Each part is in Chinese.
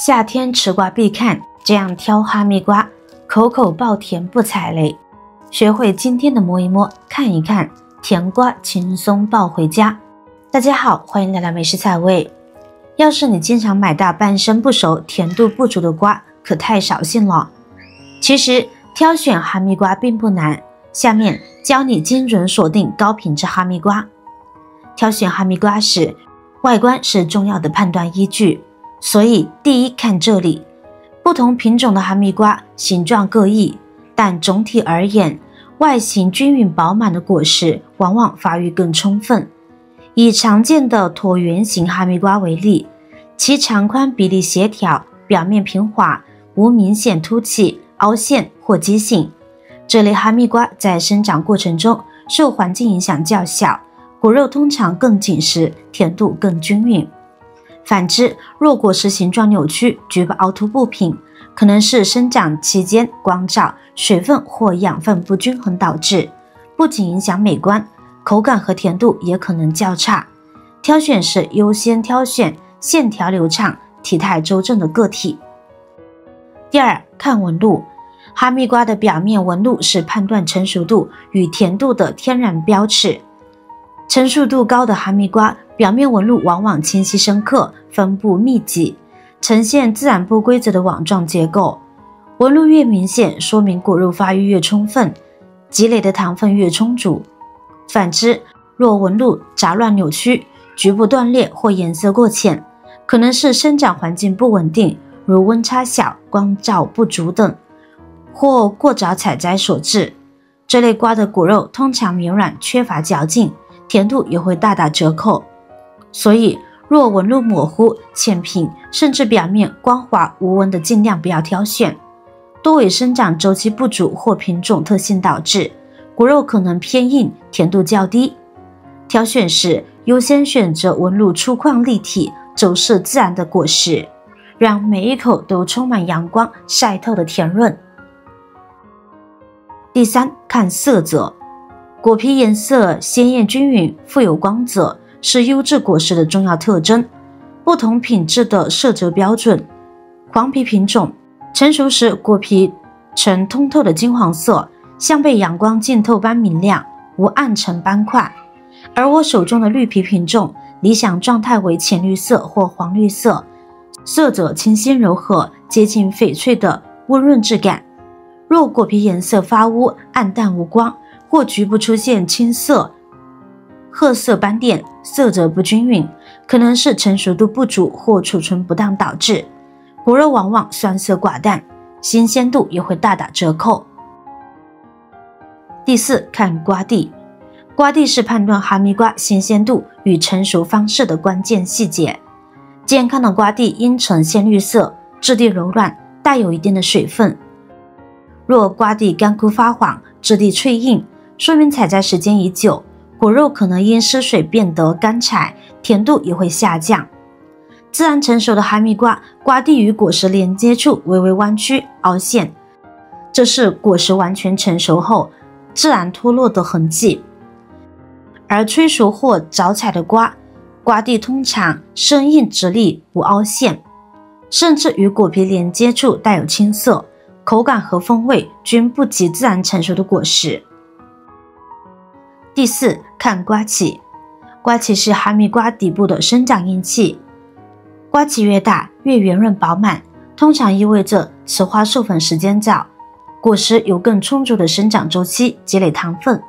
夏天吃瓜必看，这样挑哈密瓜，口口爆甜不踩雷。学会今天的摸一摸，看一看，甜瓜轻松抱回家。大家好，欢迎来到美食采味。要是你经常买到半生不熟、甜度不足的瓜，可太扫兴了。其实挑选哈密瓜并不难，下面教你精准锁定高品质哈密瓜。挑选哈密瓜时，外观是重要的判断依据。所以第一，看这里，不同品种的哈密瓜形状各异，但总体而言，外形均匀饱满的果实往往发育更充分。以常见的椭圆形哈密瓜为例，其长宽比例协调，表面平滑，无明显凸起、凹陷或畸形。这类哈密瓜在生长过程中受环境影响较小，果肉通常更紧实，甜度更均匀。反之，若果实形状扭曲、局部凹凸不平，可能是生长期间光照、水分或养分不均衡导致，不仅影响美观，口感和甜度也可能较差。挑选时优先挑选线条流畅、体态周正的个体。第二，看纹路。哈密瓜的表面纹路是判断成熟度与甜度的天然标尺。成熟度高的哈密瓜表面纹路往往清晰深刻，分布密集，呈现自然不规则的网状结构。纹路越明显，说明果肉发育越充分，积累的糖分越充足。反之，若纹路杂乱扭曲，局部断裂或颜色过浅，可能是生长环境不稳定，如温差小、光照不足等，或过早采摘所致。这类瓜的果肉通常绵软，缺乏嚼劲，甜度也会大打折扣。所以若纹路模糊、浅平，甚至表面光滑无纹的，尽量不要挑选。多为生长周期不足或品种特性导致，果肉可能偏硬，甜度较低。挑选时优先选择纹路粗犷立体、走势自然的果实，让每一口都充满阳光晒透的甜润。第三，看色泽。果皮颜色鲜艳均匀，富有光泽，是优质果实的重要特征。不同品质的色泽标准。黄皮品种成熟时果皮呈通透的金黄色，像被阳光浸透般明亮，无暗沉斑块。而我手中的绿皮品种，理想状态为浅绿色或黄绿色，色泽清新柔和，接近翡翠的温润质感。若果皮颜色发乌、暗淡无光，或局部出现青色、褐色斑点，色泽不均匀，可能是成熟度不足或储存不当导致。果肉往往酸涩寡淡，新鲜度也会大打折扣。第四，看瓜蒂。瓜蒂是判断哈密瓜新鲜度与成熟方式的关键细节。健康的瓜蒂应呈鲜绿色，质地柔软，带有一定的水分。若瓜蒂干枯发黄，质地脆硬，说明采摘时间已久，果肉可能因失水变得干柴，甜度也会下降。自然成熟的哈密瓜，瓜蒂与果实连接处微微弯曲凹陷，这是果实完全成熟后自然脱落的痕迹。而催熟或早采的瓜，瓜蒂通常生硬直立，无凹陷，甚至与果皮连接处带有青色，口感和风味均不及自然成熟的果实。第四，看瓜期。瓜期是哈密瓜底部的生长硬器，瓜期越大越圆润饱满，通常意味着此花授粉时间早，果实有更充足的生长周期，积累糖分。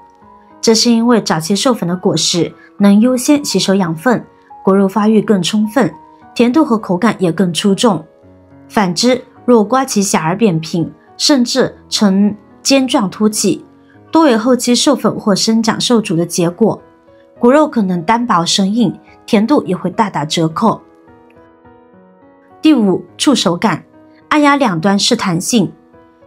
这是因为早期授粉的果实能优先吸收养分，果肉发育更充分，甜度和口感也更出众。反之，若瓜期小而扁平，甚至呈尖状凸起，多为后期授粉或生长受阻的结果，果肉可能单薄生硬，甜度也会大打折扣。第五，触手感。按压两端是弹性。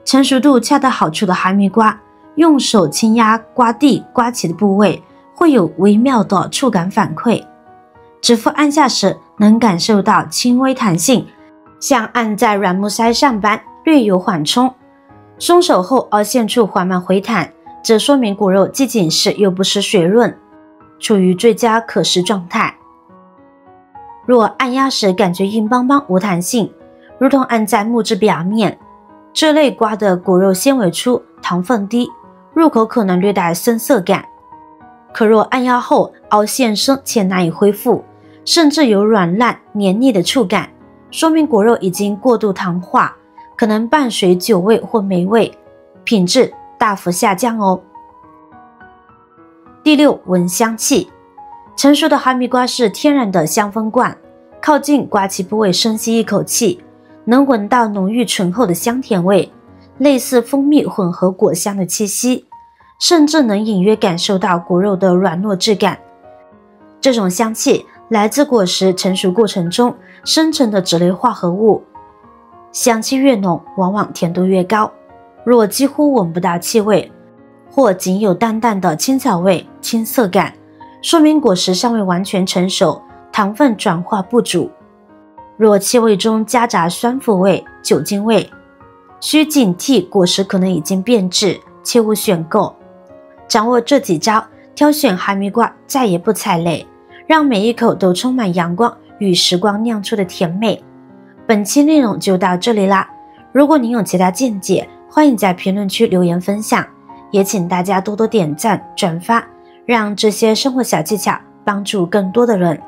成熟度恰到好处的哈密瓜，用手轻压瓜蒂、瓜期的部位，会有微妙的触感反馈。指腹按下时，能感受到轻微弹性，像按在软木塞上般略有缓冲。松手后凹陷处缓慢回弹，这说明果肉既紧实又不失水润，处于最佳可食状态。若按压时感觉硬邦邦无弹性，如同按在木质表面。这类瓜的果肉纤维粗，糖分低，入口可能略带生涩感。可若按压后凹陷深且难以恢复，甚至有软烂黏腻的触感，说明果肉已经过度糖化，可能伴随酒味或霉味，品质大幅下降哦。第六，闻香气。成熟的哈密瓜是天然的香氛罐，靠近瓜脐部位深吸一口气，能闻到浓郁醇厚的香甜味，类似蜂蜜混合果香的气息，甚至能隐约感受到果肉的软糯质感。这种香气来自果实成熟过程中生成的脂类化合物，香气越浓，往往甜度越高。若几乎闻不到气味，或仅有淡淡的青草味、青涩感，说明果实尚未完全成熟，糖分转化不足。若气味中夹杂酸腐味、酒精味，需警惕果实可能已经变质，切勿选购。掌握这几招，挑选哈密瓜再也不踩雷，让每一口都充满阳光与时光酿出的甜美。本期内容就到这里啦，如果您有其他见解，欢迎在评论区留言分享，也请大家多多点赞转发，让这些生活小技巧帮助更多的人。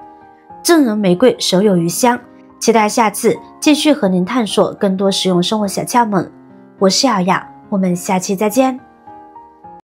赠人玫瑰，手有余香。期待下次继续和您探索更多实用生活小窍门。我是瑶瑶，我们下期再见。